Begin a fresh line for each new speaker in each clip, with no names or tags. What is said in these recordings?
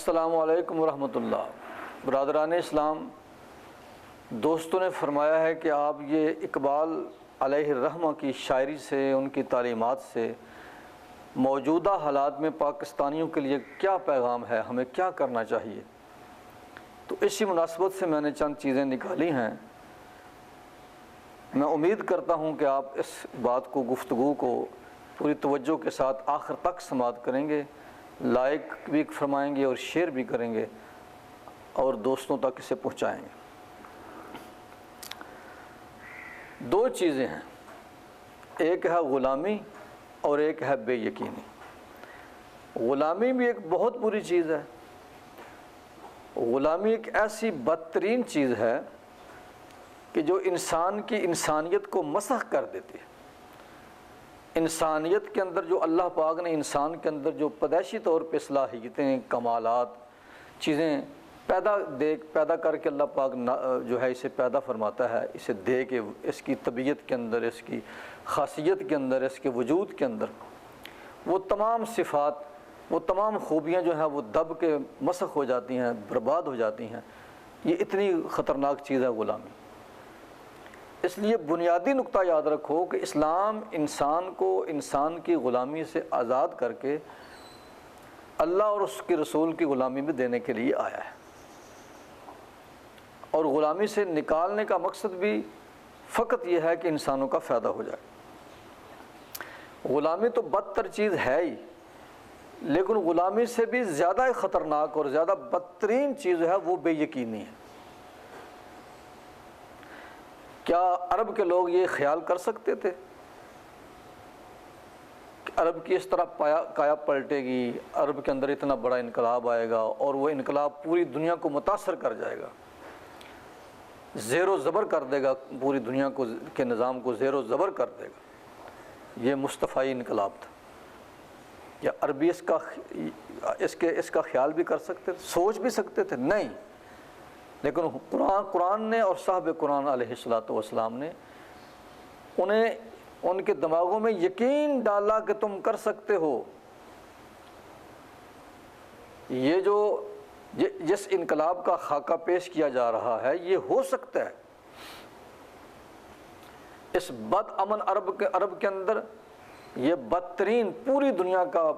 السلام علیکم ورحمۃ اللہ۔ برادران اسلام، دوستوں نے فرمایا ہے کہ آپ یہ اقبال علیہ الرحمہ کی شاعری سے، ان کی تعلیمات سے موجودہ حالات میں پاکستانیوں کے لیے کیا پیغام ہے، ہمیں کیا کرنا چاہیے۔ تو اسی مناسبت سے میں نے چند چیزیں نکالی ہیں۔ میں امید کرتا ہوں کہ آپ اس بات کو، گفتگو کو پوری توجہ کے ساتھ آخر تک سماعت کریں گے، لائک بھی فرمائیں گے اور شیئر بھی کریں گے اور دوستوں تک اسے پہنچائیں گے۔ دو چیزیں ہیں، ایک ہے غلامی اور ایک ہے بے یقینی۔ غلامی بھی ایک بہت بری چیز ہے۔ غلامی ایک ایسی بدترین چیز ہے کہ جو انسان کی انسانیت کو مسخ کر دیتی ہے۔ انسانیت کے اندر جو اللہ پاک نے انسان کے اندر جو پیدائشی طور پہ صلاحیتیں، کمالات، چیزیں پیدا کر کے اللہ پاک جو ہے اسے پیدا فرماتا ہے، اسے دے کے اس کی طبیعت کے اندر، اس کی خاصیت کے اندر، اس کے وجود کے اندر وہ تمام صفات، وہ تمام خوبیاں جو ہیں وہ دب کے مسخ ہو جاتی ہیں، برباد ہو جاتی ہیں۔ یہ اتنی خطرناک چیز ہے غلامی۔ اس لیے بنیادی نقطہ یاد رکھو کہ اسلام انسان کو انسان کی غلامی سے آزاد کر کے اللہ اور اس کے رسول کی غلامی میں دینے کے لیے آیا ہے، اور غلامی سے نکالنے کا مقصد بھی فقط یہ ہے کہ انسانوں کا فائدہ ہو جائے۔ غلامی تو بدتر چیز ہے ہی، لیکن غلامی سے بھی زیادہ خطرناک اور زیادہ بدترین چیز ہے وہ بے یقینی ہے۔ کیا عرب کے لوگ یہ خیال کر سکتے تھے کہ عرب کی اس طرح کایا پلٹے گی، عرب کے اندر اتنا بڑا انقلاب آئے گا اور وہ انقلاب پوری دنیا کو متاثر کر جائے گا، زیر و زبر کر دے گا، پوری دنیا کے نظام کو زیر و زبر کر دے گا؟ یہ مصطفی انقلاب تھا۔ یا عربی اس کا خیال بھی کر سکتے تھے، سوچ بھی سکتے تھے؟ نہیں۔ لیکن قرآن نے اور صاحب قرآن علیہ الصلوۃ والسلام نے انہیں ان کے دماغوں میں یقین ڈالا کہ تم کر سکتے ہو۔ یہ جو جس انقلاب کا خاکہ پیش کیا جا رہا ہے یہ ہو سکتا ہے۔ اس بد امن عرب کے اندر یہ بدترین پوری دنیا کا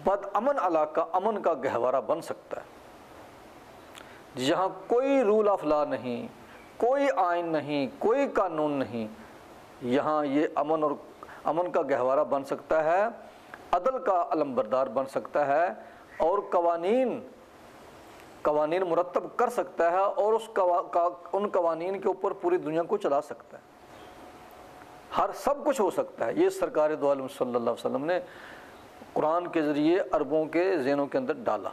بد امن علاقہ امن کا گہوارہ بن سکتا ہے، جہاں کوئی رول آف لا نہیں، کوئی آئین نہیں، کوئی قانون نہیں۔ یہاں یہ امن کا گہوارہ بن سکتا ہے، عدل کا علمبردار بن سکتا ہے، اور قوانین مرتب کر سکتا ہے، اور ان قوانین کے اوپر پوری دنیا کو چلا سکتا ہے۔ سب کچھ ہو سکتا ہے۔ یہ سرکار دو عالم صلی اللہ علیہ وسلم نے قرآن کے ذریعے عربوں کے ذہنوں کے اندر ڈالا،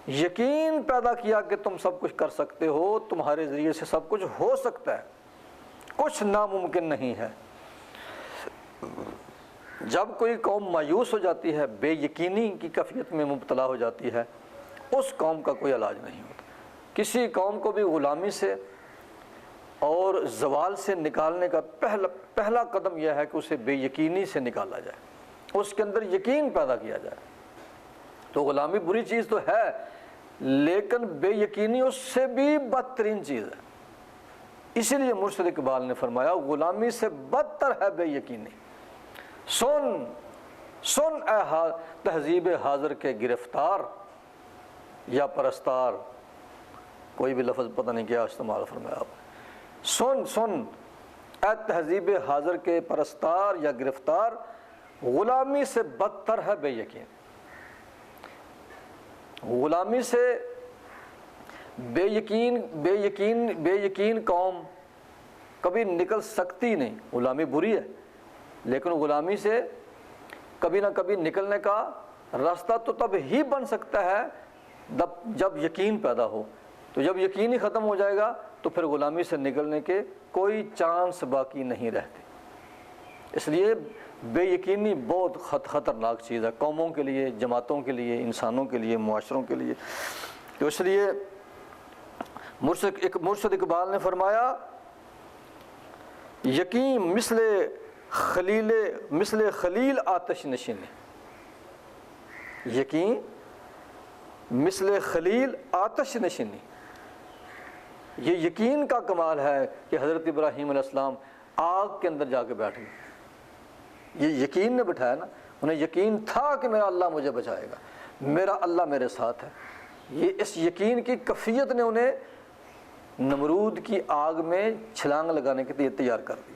یقین پیدا کیا کہ تم سب کچھ کر سکتے ہو، تمہارے ذریعے سے سب کچھ ہو سکتا ہے، کچھ ناممکن نہیں ہے۔ جب کوئی قوم مایوس ہو جاتی ہے، بے یقینی کی کیفیت میں مبتلا ہو جاتی ہے، اس قوم کا کوئی علاج نہیں ہوتا۔ کسی قوم کو بھی غلامی سے اور زوال سے نکالنے کا پہلا قدم یہ ہے کہ اسے بے یقینی سے نکالا جائے، اس کے اندر یقین پیدا کیا جائے۔ تو غلامی بری چیز تو ہے، لیکن بے یقینی اس سے بھی بدترین چیز ہے۔ اسی لیے مرشد اقبال نے فرمایا غلامی سے بدتر ہے بے یقینی۔ سن اے تہذیب حاضر کے گرفتار یا پرستار، کوئی بھی لفظ پتہ نہیں کیا استعمال فرمایا آپ نے۔ سن اے تہذیب حاضر کے پرستار یا گرفتار، غلامی سے بدتر ہے بے یقین۔ غلامی سے بے یقین قوم کبھی نکل سکتی نہیں۔ غلامی بری ہے، لیکن غلامی سے کبھی نہ کبھی نکلنے کا راستہ تو تب ہی بن سکتا ہے جب یقین پیدا ہو۔ تو جب یقین ہی ختم ہو جائے گا تو پھر غلامی سے نکلنے کے کوئی چانس باقی نہیں رہتے۔ اس لیے بے یقینی بہت خطرناک چیز ہے، قوموں کے لیے، جماعتوں کے لیے، انسانوں کے لیے، معاشروں کے لیے۔ تو اس لیے مرشد اقبال نے فرمایا یقین مثل خلیل آتش نشین، یقین مثل خلیل آتش نشینی. یہ یقین کا کمال ہے کہ حضرت ابراہیم علیہ السلام آگ کے اندر جا کے بیٹھ گئے. یہ یقین نے بٹھایا نا, انہیں یقین تھا کہ میرا اللہ مجھے بچائے گا, میرا اللہ میرے ساتھ ہے. یہ اس یقین کی کیفیت نے انہیں نمرود کی آگ میں چھلانگ لگانے کے لیے تیار کر دی.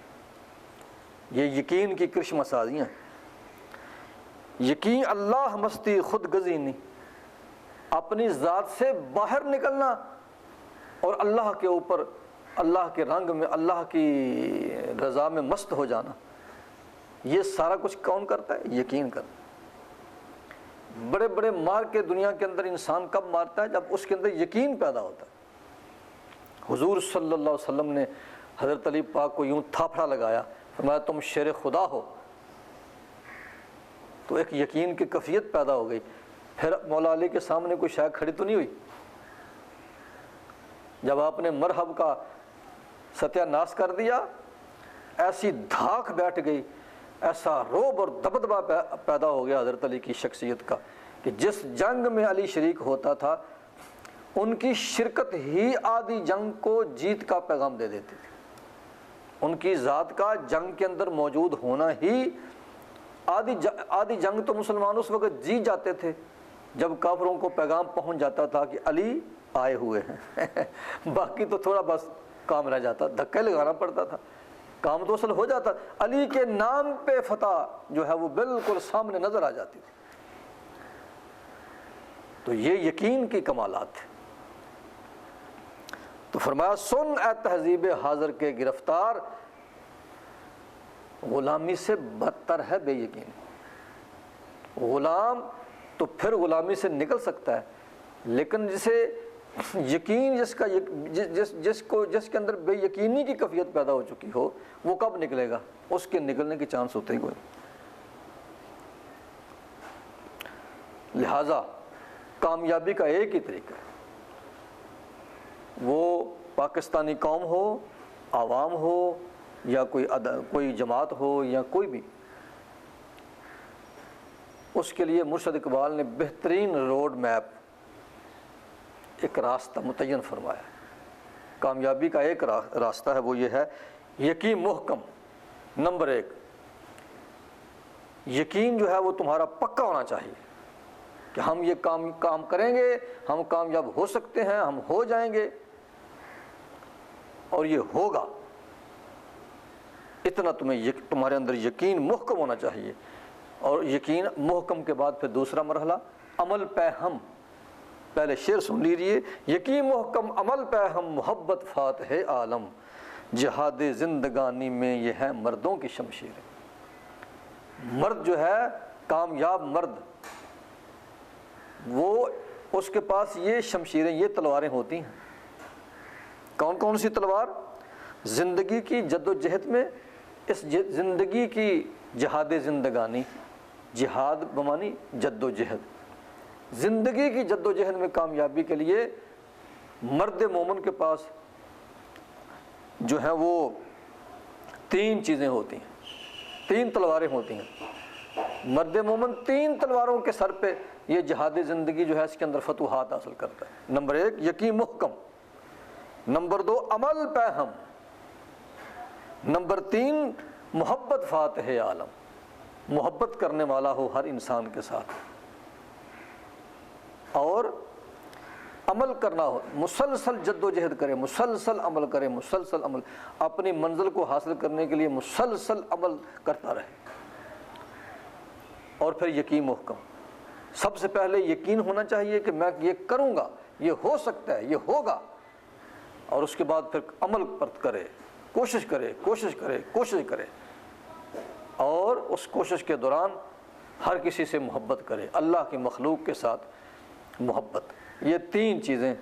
یہ یقین کی کرشمہ سازیاں ہیں. یقین اللہ مستی خود گزینی, اپنی ذات سے باہر نکلنا اور اللہ کے اوپر, اللہ کے رنگ میں, اللہ کی رضا میں مست ہو جانا. یہ سارا کچھ کون کرتا ہے؟ یقین کرتا. بڑے بڑے مار کے دنیا کے اندر انسان کب مارتا ہے؟ جب اس کے اندر یقین پیدا ہوتا ہے. حضور صلی اللہ علیہ وسلم نے حضرت علی پاک کو یوں تھاپڑا لگایا, فرمایا تم شیر خدا ہو. تو ایک یقین کی کیفیت پیدا ہو گئی. پھر مولا علی کے سامنے کوئی شے کھڑی تو نہیں ہوئی. جب آپ نے مرحب کا ستیہ ناش کر دیا, ایسی دھاک بیٹھ گئی, ایسا روب اور دبدبہ پیدا ہو گیا حضرت علی کی شخصیت کا کہ جس جنگ میں علی شریک ہوتا تھا ان کی شرکت ہی آدھی جنگ کو جیت کا پیغام دے دیتی تھی. ان کی ذات کا جنگ کے اندر موجود ہونا ہی آدھی جنگ تو مسلمان اس وقت جیت جاتے تھے جب کافروں کو پیغام پہنچ جاتا تھا کہ علی آئے ہوئے ہیں. باقی تو تھوڑا بس کام رہ جاتا, دھکے لگانا پڑتا تھا, کام تو اصل ہو جاتا. علی کے نام پہ فتح جو ہے وہ بالکل سامنے نظر آ جاتی تھی. تو یہ یقین کی کمالات تھے. تو فرمایا سن اے تہذیب حاضر کے گرفتار, غلامی سے بدتر ہے بے یقین. غلام تو پھر غلامی سے نکل سکتا ہے, لیکن جسے یقین جس کے اندر بے یقینی کی کیفیت پیدا ہو چکی ہو وہ کب نکلے گا؟ اس کے نکلنے کے چانس ہوتے ہی کوئی. لہذا کامیابی کا ایک ہی طریقہ ہے, وہ پاکستانی قوم ہو, عوام ہو, یا کوئی جماعت ہو, یا کوئی بھی, اس کے لیے مرشد اقبال نے بہترین روڈ میپ, ایک راستہ متعین فرمایا. کامیابی کا ایک راستہ ہے, وہ یہ ہے یقین محکم. نمبر 1, یقین جو ہے وہ تمہارا پکا ہونا چاہیے کہ ہم یہ کام کریں گے, ہم کامیاب ہو سکتے ہیں, ہم ہو جائیں گے, اور یہ ہوگا. اتنا تمہارے اندر یقین محکم ہونا چاہیے. اور یقین محکم کے بعد پھر دوسرا مرحلہ عمل پہ ہم. پہلے شعر سن لیجیے. یقین محکم عمل پہ ہم, محبت فاتح عالم, جہاد زندگانی میں یہ ہے مردوں کی شمشیریں. مرد جو ہے کامیاب مرد, وہ اس کے پاس یہ شمشیریں, یہ تلواریں ہوتی ہیں. کون کون سی تلوار؟ زندگی کی جد و جہد میں, اس زندگی کی جہاد زندگانی, جہاد بمانی جد و جہد, زندگی کی جد و جہد میں کامیابی کے لیے مرد مومن کے پاس جو ہیں وہ 3 چیزیں ہوتی ہیں, 3 تلواریں ہوتی ہیں. مرد مومن 3 تلواروں کے سر پہ یہ جہاد زندگی جو ہے اس کے اندر فتوحات حاصل کرتا ہے. نمبر 1 یقین محکم, نمبر 2 عمل پہ ہم, نمبر 3 محبت فاتح عالم, محبت کرنے والا ہو ہر انسان کے ساتھ, اور عمل کرنا ہو, مسلسل جد و جہد کرے, مسلسل عمل کرے, مسلسل عمل, اپنی منزل کو حاصل کرنے کے لیے مسلسل عمل کرتا رہے. اور پھر یقین محکم. سب سے پہلے یقین ہونا چاہیے کہ میں یہ کروں گا, یہ ہو سکتا ہے, یہ ہوگا, اور اس کے بعد پھر عمل پر کرے, کوشش کرے, کوشش کرے, کوشش کرے, اور اس کوشش کے دوران ہر کسی سے محبت کرے, اللہ کی مخلوق کے ساتھ محبت. یہ 3 چیزیں,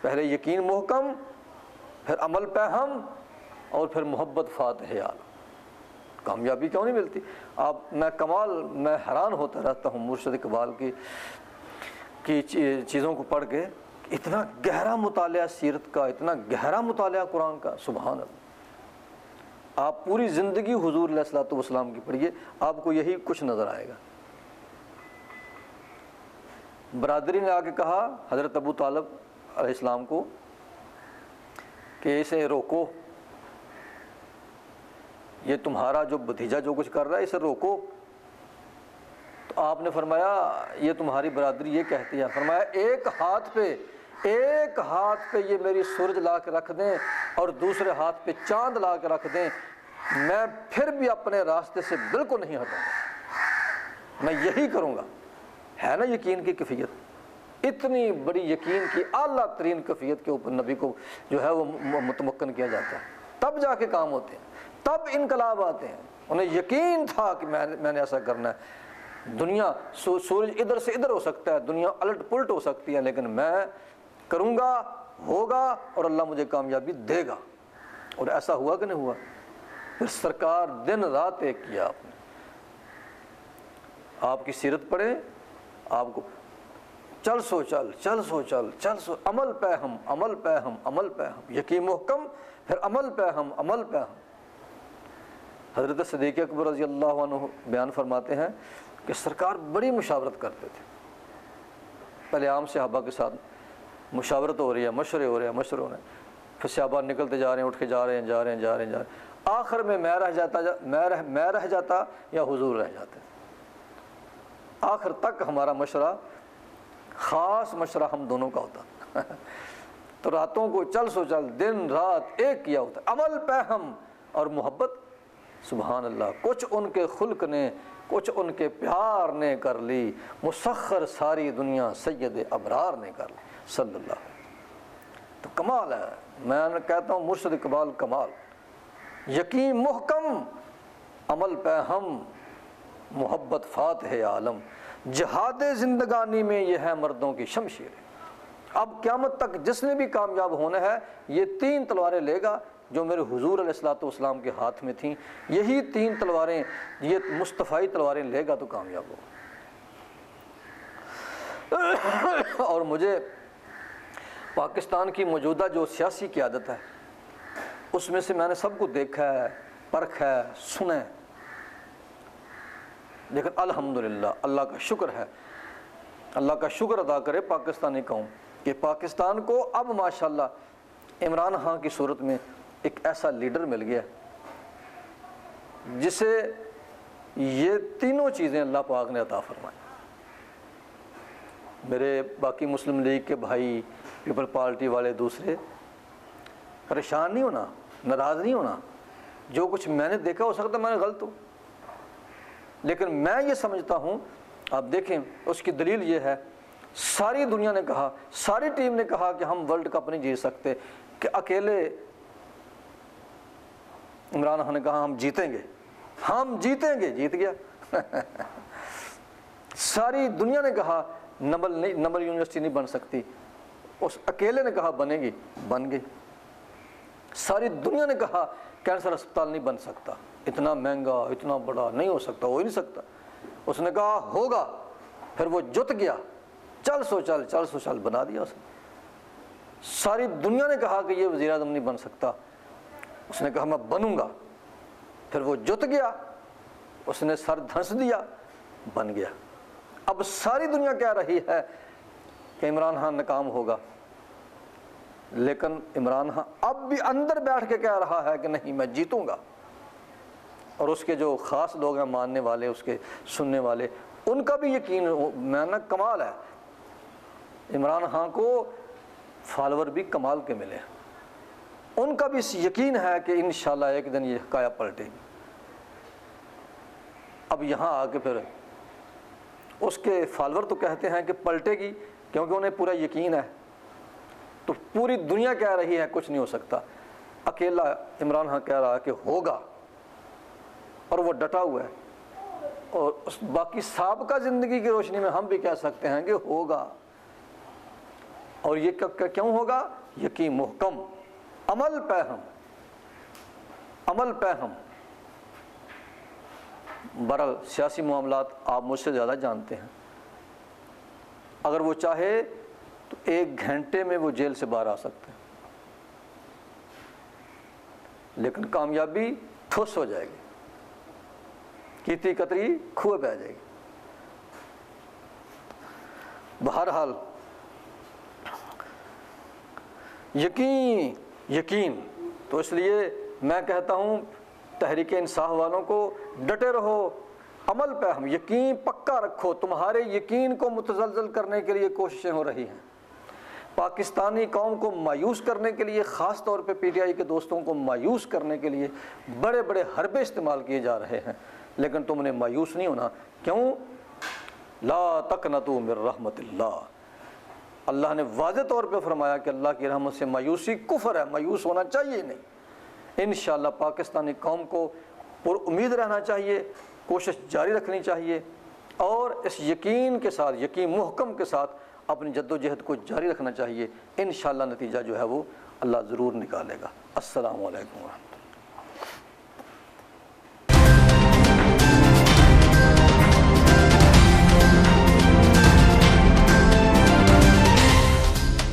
پہلے یقین محکم, پھر عمل پہ ہم, اور پھر محبت فاتح عالم. کامیابی کیوں نہیں ملتی؟ میں حیران ہوتا رہتا ہوں مرشد اقبال کی چیزوں کو پڑھ کے. اتنا گہرا مطالعہ سیرت کا, اتنا گہرا مطالعہ قرآن کا, سبحان اللہ. آپ پوری زندگی حضور علیہ الصلوۃ والسلام کی پڑھیے, آپ کو یہی کچھ نظر آئے گا. برادری نے آ کے کہا حضرت ابو طالب علیہ السلام کو کہ اسے روکو، یہ تمہارا جو بھتیجا جو کچھ کر رہا ہے اسے روکو۔ تو آپ نے فرمایا یہ تمہاری برادری یہ کہتی ہے، فرمایا ایک ہاتھ پہ یہ میری سورج لا کے رکھ دیں اور دوسرے ہاتھ پہ چاند لا کے رکھ دیں، میں پھر بھی اپنے راستے سے بالکل نہیں ہٹوں گا، میں یہی کروں گا۔ ہے نا یقین کی کیفیت، اتنی بڑی یقین کی اعلیٰ ترین کیفیت کے اوپر نبی کو جو ہے وہ متمکن کیا جاتا ہے، تب جا کے کام ہوتے ہیں، تب انقلاب آتے ہیں۔ انہیں یقین تھا کہ میں نے ایسا کرنا ہے۔ دنیا سورج ادھر سے ادھر ہو سکتا ہے، دنیا الٹ پلٹ ہو سکتی ہے، لیکن میں کروں گا، ہوگا، اور اللہ مجھے کامیابی دے گا۔ اور ایسا ہوا کہ نہیں ہوا؟ پھر سرکار دن رات ایک کیا آپ نے۔ آپ کی سیرت پڑھیں، آپ کو چل سو چل، چل سو چل، چل سو، عمل پہ ہم، عمل پہ ہم، عمل پہ ہم، یقین محکم، پھر عمل پہ ہم، عمل پہ ہم۔ حضرت صدیق اکبر رضی اللہ عنہ بیان فرماتے ہیں کہ سرکار بڑی مشاورت کرتے تھے۔ پہلے عام صحابہ کے ساتھ مشاورت ہو رہی ہے، مشورے ہو رہے ہیں، پھر صحابہ نکلتے جا رہے ہیں، اٹھ کے جا رہے ہیں، آخر میں میں رہ جاتا یا حضور رہ جاتے۔ آخر تک ہمارا مشورہ، خاص مشورہ ہم دونوں کا ہوتا۔ تو راتوں کو چل سو چل، دن رات ایک کیا ہوتا، عمل پہ ہم اور محبت۔ سبحان اللہ، کچھ ان کے خلق نے، کچھ ان کے پیار نے کر لی، مسخر ساری دنیا سید ابرار نے کر لی صلی اللہ علیہ وسلم۔ تو کمال ہے، میں کہتا ہوں مرشد اقبال کمال، یقین محکم، عمل پہ ہم، محبت فاتح عالم، جہاد زندگانی میں یہ ہے مردوں کی شمشیر۔ اب قیامت تک جس نے بھی کامیاب ہونا ہے یہ 3 تلواریں لے گا جو میرے حضور علیہ الصلوۃ والسلام کے ہاتھ میں تھیں، یہی 3 تلواریں، یہ مصطفی تلواریں لے گا تو کامیاب ہوگا۔ اور مجھے پاکستان کی موجودہ جو سیاسی قیادت ہے اس میں سے میں نے سب کو دیکھا ہے، پرکھا ہے، سنا ہے، لیکن الحمدللہ اللہ کا شکر ہے، اللہ کا شکر ادا کرے پاکستانی قوم کہ پاکستان کو اب ماشاءاللہ عمران خان کی صورت میں ایک ایسا لیڈر مل گیا جسے یہ تینوں چیزیں اللہ پاک نے عطا فرمائی۔ میرے باقی مسلم لیگ کے بھائی، پیپل پارٹی والے دوسرے، پریشان نہیں ہونا، ناراض نہیں ہونا، جو کچھ میں نے دیکھا ہو سکتا ہے میں نے غلط ہوں، لیکن میں یہ سمجھتا ہوں، آپ دیکھیں اس کی دلیل یہ ہے، ساری دنیا نے کہا، ساری ٹیم نے کہا کہ ہم ورلڈ کپ نہیں جیت سکتے، کہ اکیلے عمران خان نے کہا ہم جیتیں گے، ہم جیتیں گے، جیت گیا۔ ساری دنیا نے کہا نمبل یونیورسٹی نہیں بن سکتی، اس اکیلے نے کہا بنے گی، بن گئی۔ ساری دنیا نے کہا کینسر اسپتال نہیں بن سکتا، اتنا مہنگا، اتنا بڑا نہیں ہو سکتا، ہو ہی نہیں سکتا، اس نے کہا ہوگا، پھر وہ جت گیا، چل سو چل، چل سو چل، بنا دیا اس نے۔ ساری دنیا نے کہا کہ یہ وزیر اعظم نہیں بن سکتا، اس نے کہا میں بنوں گا، پھر وہ جت گیا، اس نے سر دھنس دیا، بن گیا۔ اب ساری دنیا کہہ رہی ہے کہ عمران خان ناکام ہوگا، لیکن عمران خان اب بھی اندر بیٹھ کے کہہ رہا ہے کہ نہیں میں جیتوں گا، اور اس کے جو خاص لوگ ہیں ماننے والے، اس کے سننے والے، ان کا بھی یقین، میں نا کمال ہے، عمران خان کو فالوور بھی کمال کے ملے، ان کا بھی یقین ہے کہ انشاءاللہ ایک دن یہ کایا پلٹے گی۔ اب یہاں آ کے پھر اس کے فالوور تو کہتے ہیں کہ پلٹے گی کیونکہ انہیں پورا یقین ہے، تو پوری دنیا کہہ رہی ہے کچھ نہیں ہو سکتا، اکیلا عمران خان کہہ رہا ہے کہ ہوگا، اور وہ ڈٹا ہوا ہے۔ اور باقی سابقہ زندگی کی روشنی میں ہم بھی کہہ سکتے ہیں کہ ہوگا، اور یہ کیوں ہوگا؟ یقین محکم، عمل پہ ہم، عمل پہ ہم۔ برحال سیاسی معاملات آپ مجھ سے زیادہ جانتے ہیں، اگر وہ چاہے تو 1 گھنٹے میں وہ جیل سے باہر آ سکتے ہیں، لیکن کامیابی ٹھوس ہو جائے گی، کیتی کتری کھوے پہ آ جائے گی۔ بہرحال یقین تو اس لیے میں کہتا ہوں تحریک انصاف والوں کو ڈٹے رہو، عمل پہ ہم یقین پکا رکھو۔ تمہارے یقین کو متزلزل کرنے کے لیے کوششیں ہو رہی ہیں، پاکستانی قوم کو مایوس کرنے کے لیے، خاص طور پہ پی ٹی آئی کے دوستوں کو مایوس کرنے کے لیے بڑے بڑے حربے استعمال کیے جا رہے ہیں، لیکن تم نے مایوس نہیں ہونا۔ کیوں؟ لا تقنطوا من رحمت اللہ، اللہ نے واضح طور پہ فرمایا کہ اللہ کی رحمت سے مایوسی کفر ہے، مایوس ہونا چاہیے نہیں۔ انشاءاللہ پاکستانی قوم کو پر امید رہنا چاہیے، کوشش جاری رکھنی چاہیے، اور اس یقین کے ساتھ، یقین محکم کے ساتھ اپنی جد و جہد کو جاری رکھنا چاہیے۔ انشاءاللہ نتیجہ جو ہے وہ اللہ ضرور نکالے گا۔ السلام علیکم ورحمۃ اللہ۔